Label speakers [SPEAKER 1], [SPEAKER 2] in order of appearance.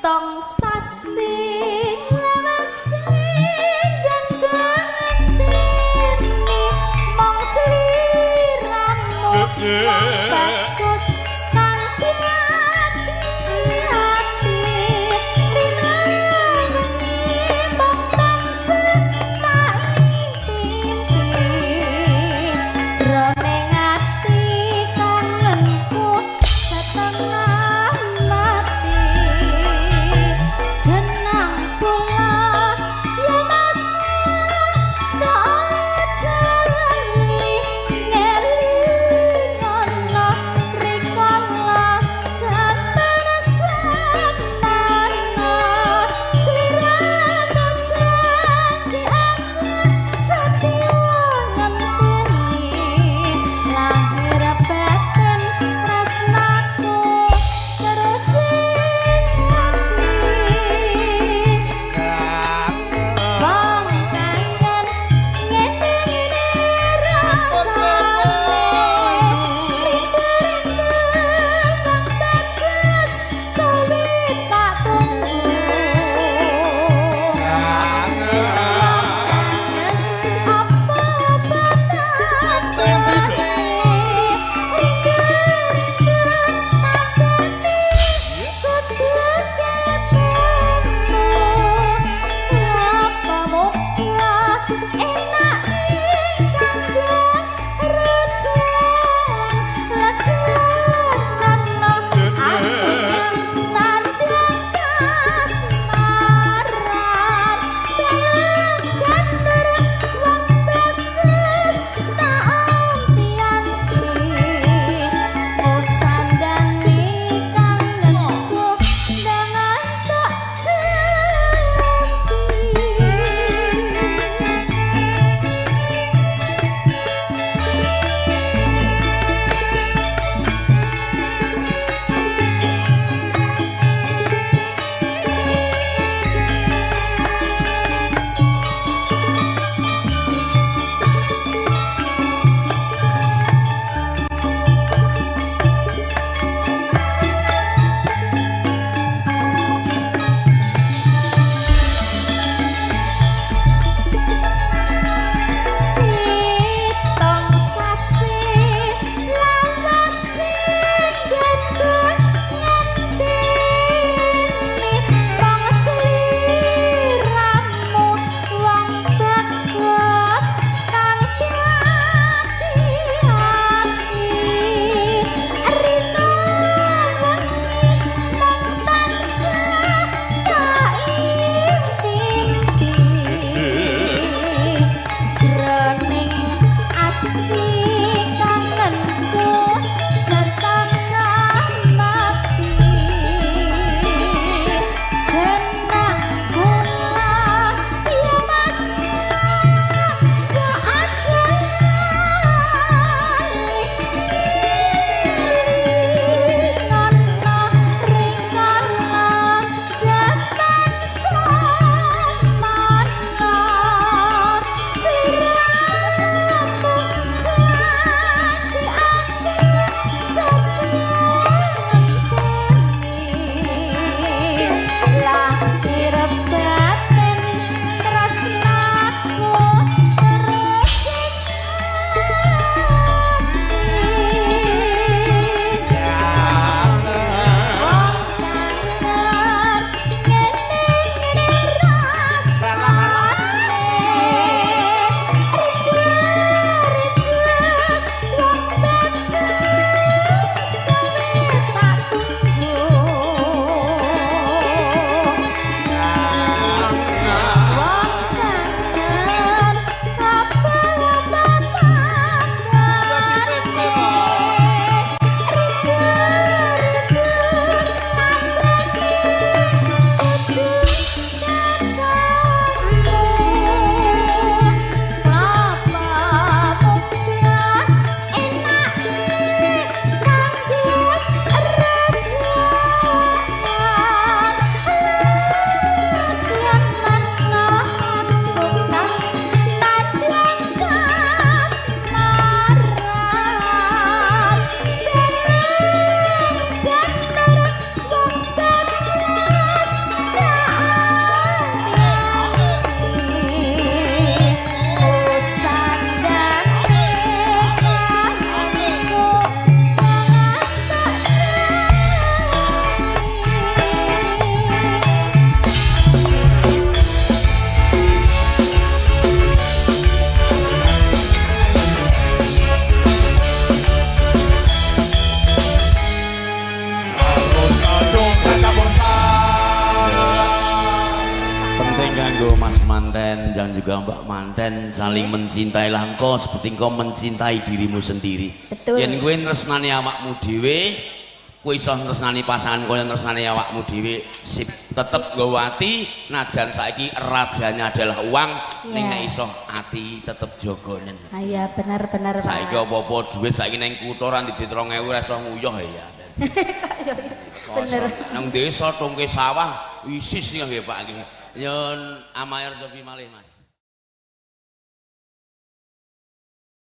[SPEAKER 1] tong sasi lawase dan ganteni mong sliramu bagus kanthi hati rina wengi mong tansah tak ngimpi jroning ati kangenku setengah mati jenang kula yen asa tak jali ngelingono
[SPEAKER 2] kanggo Mas Manten dan juga Mbak Manten saling mencintailah engkau seperti engkau mencintai dirimu sendiri.
[SPEAKER 1] Betul.
[SPEAKER 2] Yen kowe tresnani awakmu dhewe, kowe iso tresnani pasangan kowe tresnani awakmu dhewe, sip tetep nggawa ati najan saiki rajanya adalah uang, ning nek iso ati tetep jogonen.
[SPEAKER 1] Ah iya bener-bener Pak.
[SPEAKER 2] Saiki apa-apa dhuwit saiki ning kutho ra ndidit 2.000 ora iso nguyuh ya.
[SPEAKER 1] Bener.
[SPEAKER 2] Nang desa tungke sawah isis nggih Pak nggih. Nyun amayar cobi malih Mas.